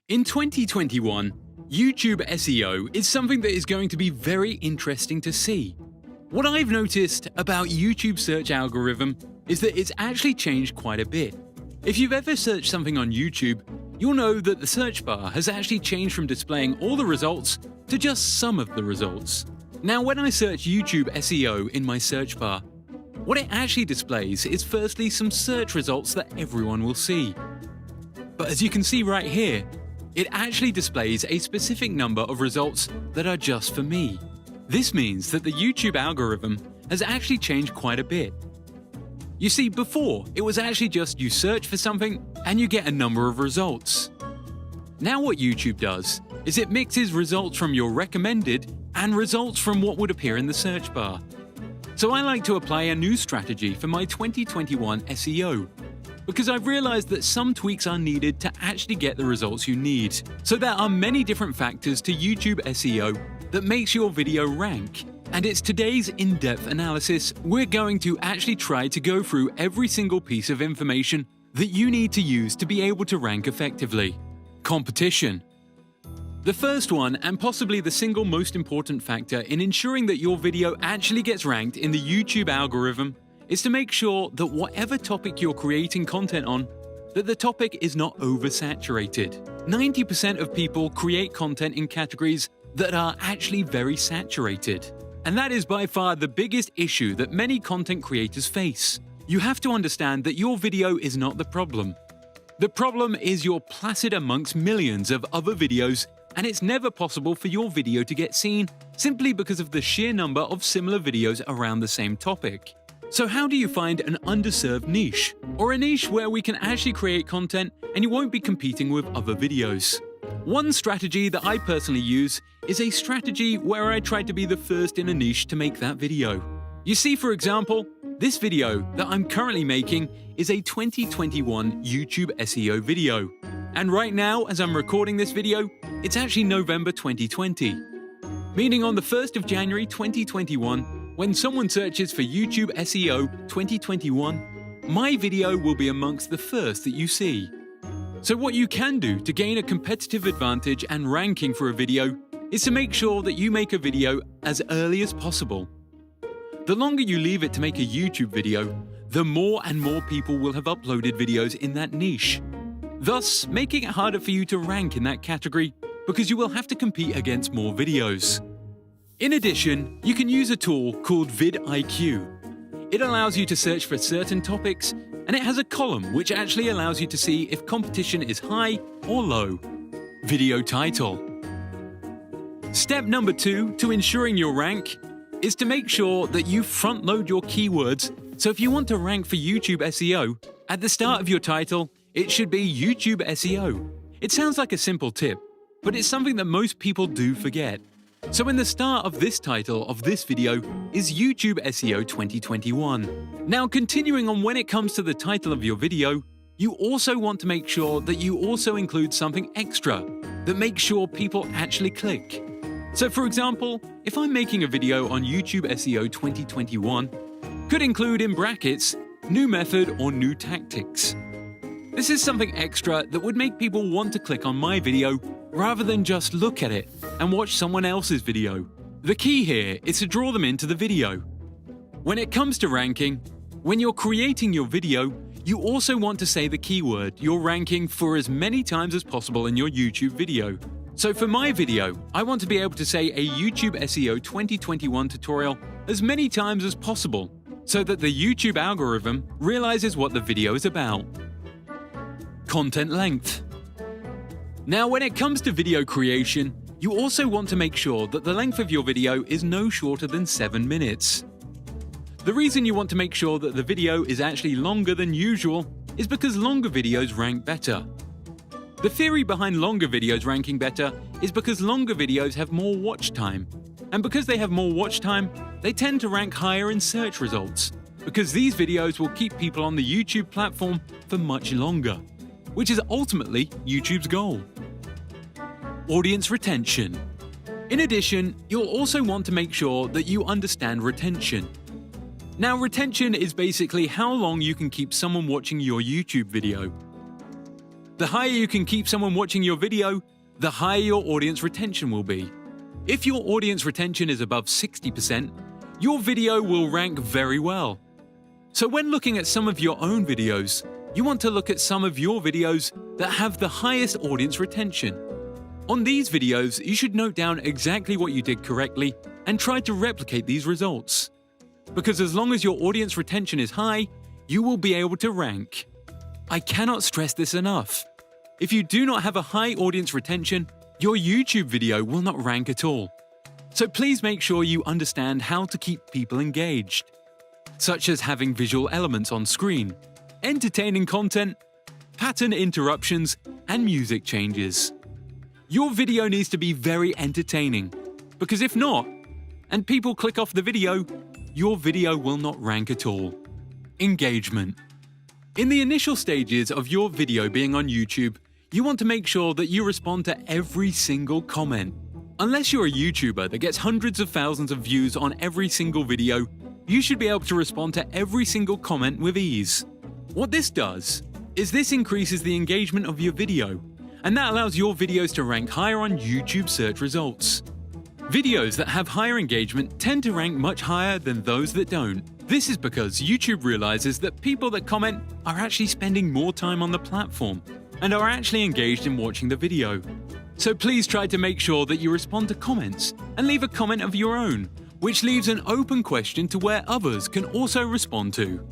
In 2021, YouTube SEO is something that is going to be very interesting to see. What I've noticed about YouTube search algorithm is that it's actually changed quite a bit. If you've ever searched something on YouTube, you'll know that the search bar has actually changed from displaying all the results to just some of the results. Now, when I search YouTube SEO in my search bar, what it actually displays is firstly some search results that everyone will see. But as you can see right here, it actually displays a specific number of results that are just for me. This means that the YouTube algorithm has actually changed quite a bit. You see, before, it was actually just you search for something and you get a number of results. Now what YouTube does is it mixes results from your recommended and results from what would appear in the search bar. So I like to apply a new strategy for my 2021 SEO, because I've realized that some tweaks are needed to actually get the results you need. So there are many different factors to YouTube SEO that makes your video rank. And it's today's in-depth analysis. We're going to actually try to go through every single piece of information that you need to use to be able to rank effectively. Competition. The first one, and possibly the single most important factor in ensuring that your video actually gets ranked in the YouTube algorithm, is to make sure that whatever topic you're creating content on, that the topic is not oversaturated. 90% of people create content in categories that are actually very saturated. And that is by far the biggest issue that many content creators face. You have to understand that your video is not the problem. The problem is you're placid amongst millions of other videos, and it's never possible for your video to get seen simply because of the sheer number of similar videos around the same topic. So how do you find an underserved niche? Or a niche where we can actually create content and you won't be competing with other videos? One strategy that I personally use is a strategy where I try to be the first in a niche to make that video. You see, for example, this video that I'm currently making is a 2021 YouTube SEO video. And right now, as I'm recording this video, it's actually November 2020. Meaning on the 1st of January 2021, when someone searches for YouTube SEO 2021, my video will be amongst the first that you see. So what you can do to gain a competitive advantage and ranking for a video is to make sure that you make a video as early as possible. The longer you leave it to make a YouTube video, the more and more people will have uploaded videos in that niche, thus making it harder for you to rank in that category because you will have to compete against more videos. In addition, you can use a tool called vidIQ. It allows you to search for certain topics, and it has a column which actually allows you to see if competition is high or low. Video title. Step number 2 to ensuring your rank is to make sure that you front-load your keywords. So if you want to rank for YouTube SEO, at the start of your title, it should be YouTube SEO. It sounds like a simple tip, but it's something that most people do forget. So in the start of this title of this video is YouTube SEO 2021. Now, continuing on, when it comes to the title of your video, you also want to make sure that you also include something extra that makes sure people actually click. So for example, if I'm making a video on YouTube SEO 2021, could include in brackets, new method or new tactics. This is something extra that would make people want to click on my video rather than just look at it and watch someone else's video. The key here is to draw them into the video. When it comes to ranking, when you're creating your video, you also want to say the keyword you're ranking for as many times as possible in your YouTube video. So for my video, I want to be able to say a YouTube SEO 2021 tutorial as many times as possible so that the YouTube algorithm realizes what the video is about. Content length. Now, when it comes to video creation, you also want to make sure that the length of your video is no shorter than 7 minutes. The reason you want to make sure that the video is actually longer than usual is because longer videos rank better. The theory behind longer videos ranking better is because longer videos have more watch time. And because they have more watch time, they tend to rank higher in search results, because these videos will keep people on the YouTube platform for much longer, which is ultimately YouTube's goal. Audience retention. In addition, you'll also want to make sure that you understand retention. Now, retention is basically how long you can keep someone watching your YouTube video. The higher you can keep someone watching your video, the higher your audience retention will be. If your audience retention is above 60%, your video will rank very well. So when looking at some of your own videos, you want to look at some of your videos that have the highest audience retention. On these videos, you should note down exactly what you did correctly and try to replicate these results. Because as long as your audience retention is high, you will be able to rank. I cannot stress this enough. If you do not have a high audience retention, your YouTube video will not rank at all. So please make sure you understand how to keep people engaged, such as having visual elements on screen, entertaining content, pattern interruptions, and music changes. Your video needs to be very entertaining, because if not, and people click off the video, your video will not rank at all. Engagement. In the initial stages of your video being on YouTube, you want to make sure that you respond to every single comment. Unless you're a YouTuber that gets hundreds of thousands of views on every single video, you should be able to respond to every single comment with ease. What this does is this increases the engagement of your video, and that allows your videos to rank higher on YouTube search results. Videos that have higher engagement tend to rank much higher than those that don't. This is because YouTube realizes that people that comment are actually spending more time on the platform and are actually engaged in watching the video. So please try to make sure that you respond to comments and leave a comment of your own, which leaves an open question to where others can also respond to.